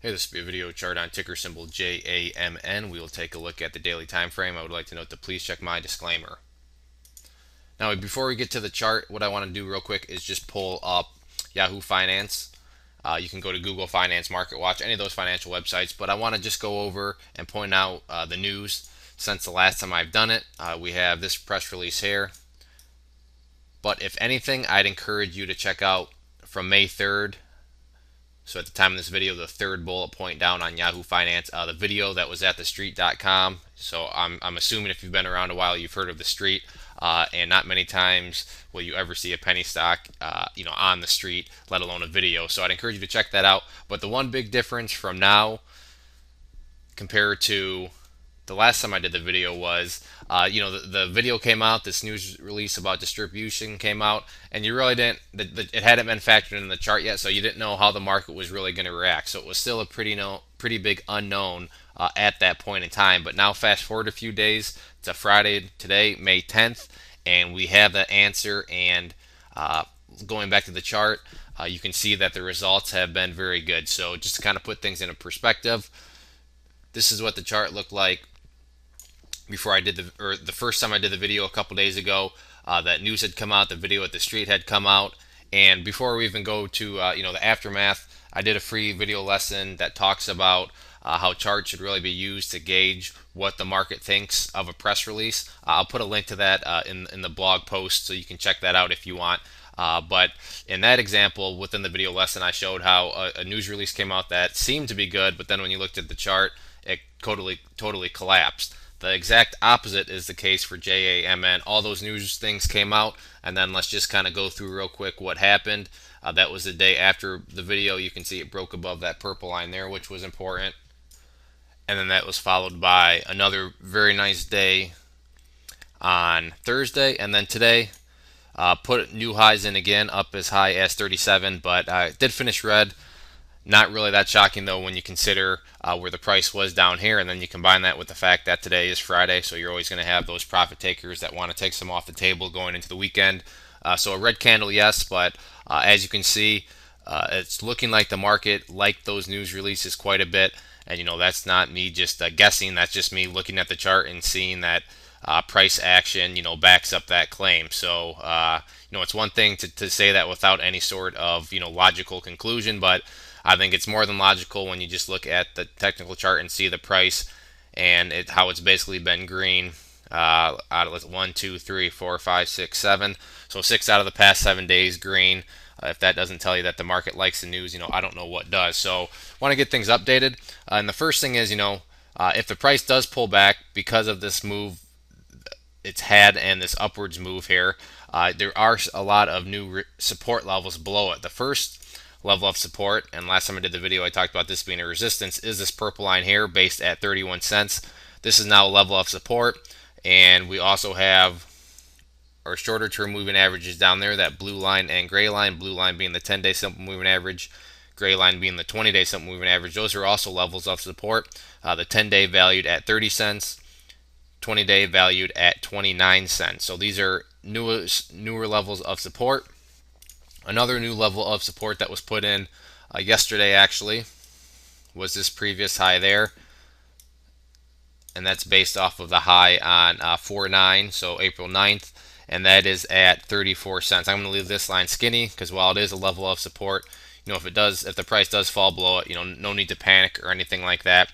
Hey, this will be a video chart on ticker symbol JAMN. We will take a look at the daily time frame. I would like to note to please check my disclaimer. Now, before we get to the chart, what I want to do real quick is just pull up Yahoo Finance. You can go to Google Finance, Market Watch, any of those financial websites, but I want to just go over and point out the news since the last time I've done it. We have this press release here. But if anything, I'd encourage you to check out from May 3rd. So at the time of this video, the third bullet point down on Yahoo Finance, the video that was at thestreet.com. So I'm assuming if you've been around a while, you've heard of the street, and not many times will you ever see a penny stock, on the street, let alone a video. So I'd encourage you to check that out. But the one big difference from now compared to the last time I did the video was, the video came out, this news release about distribution came out, and you really didn't, it hadn't been factored in the chart yet, so you didn't know how the market was really going to react. So it was still a pretty big unknown at that point in time. But now fast forward a few days to Friday today, May 10th, and we have the answer. And going back to the chart, you can see that the results have been very good. So just to kind of put things into perspective, this is what the chart looked like before I did the first time I did the video a couple days ago. That news had come out, the video at the street had come out, and before we even go to the aftermath, I did a free video lesson that talks about how charts should really be used to gauge what the market thinks of a press release. I'll put a link to that in the blog post, so you can check that out if you want. But in that example, within the video lesson, I showed how a news release came out that seemed to be good, but then when you looked at the chart, it totally collapsed. The exact opposite is the case for JAMN. All those news things came out, and then let's just kind of go through real quick what happened. That was the day after the video. You can see it broke above that purple line there, which was important. And then that was followed by another very nice day on Thursday. And then today, put new highs in again, up as high as 37, but did finish red. Not really that shocking, though, when you consider where the price was down here, and then you combine that with the fact that today is Friday, so you're always going to have those profit takers that want to take some off the table going into the weekend. So a red candle, yes, but as you can see, it's looking like the market liked those news releases quite a bit, and that's not me just guessing. That's just me looking at the chart and seeing that price action, backs up that claim. So it's one thing to say that without any sort of logical conclusion, but I think it's more than logical when you just look at the technical chart and see the price and how it's basically been green out of 1, 2, 3, 4, 5, 6, 7. So 6 out of the past 7 days green. If that doesn't tell you that the market likes the news, I don't know what does. So want to get things updated. And the first thing is, if the price does pull back because of this move it's had and this upwards move here, there are a lot of new support levels below it. The first level of support, and last time I did the video I talked about this being a resistance, is this purple line here based at 31 cents. This is now a level of support, and we also have our shorter term moving averages down there, that blue line and gray line, blue line being the 10-day simple moving average, gray line being the 20-day simple moving average. Those are also levels of support. The 10-day valued at 30 cents, 20-day valued at 29 cents. So these are newer levels of support. Another new level of support that was put in yesterday actually was this previous high there, and that's based off of the high on 4/9, so April 9th, and that is at 34 cents. I'm going to leave this line skinny because while it is a level of support, if the price does fall below it, no need to panic or anything like that.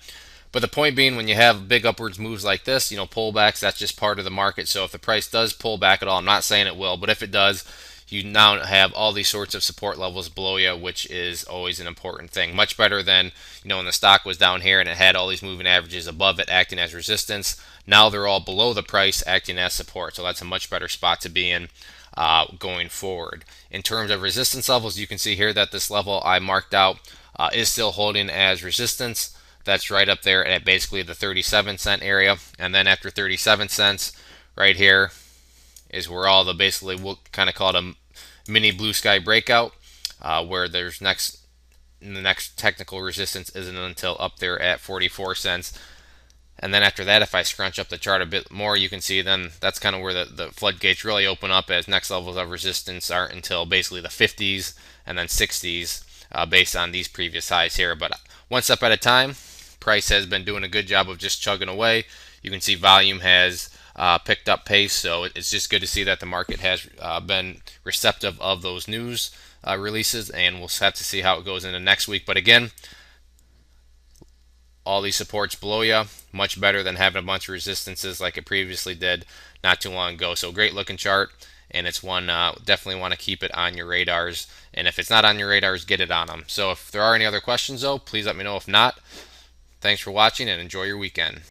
But the point being, when you have big upwards moves like this, pullbacks, that's just part of the market. So if the price does pull back at all, I'm not saying it will, but if it does, you now have all these sorts of support levels below you, which is always an important thing. Much better than, when the stock was down here and it had all these moving averages above it acting as resistance. Now they're all below the price acting as support. So that's a much better spot to be in going forward. In terms of resistance levels, you can see here that this level I marked out is still holding as resistance. That's right up there at basically the 37-cent area. And then after 37 cents, right here, is where all the basically we'll kind of call it a mini blue sky breakout, where the next technical resistance isn't until up there at 44 cents. And then after that, if I scrunch up the chart a bit more, you can see then that's kind of where the floodgates really open up, as next levels of resistance aren't until basically the 50s and then 60s based on these previous highs here. But one step at a time. Price has been doing a good job of just chugging away. You can see volume has picked up pace, so it's just good to see that the market has been receptive of those news releases, and we'll have to see how it goes into next week. But again, all these supports below you, much better than having a bunch of resistances like it previously did not too long ago. So great looking chart, and it's one definitely want to keep it on your radars. And if it's not on your radars, get it on them. So if there are any other questions though, please let me know. If not, thanks for watching and enjoy your weekend.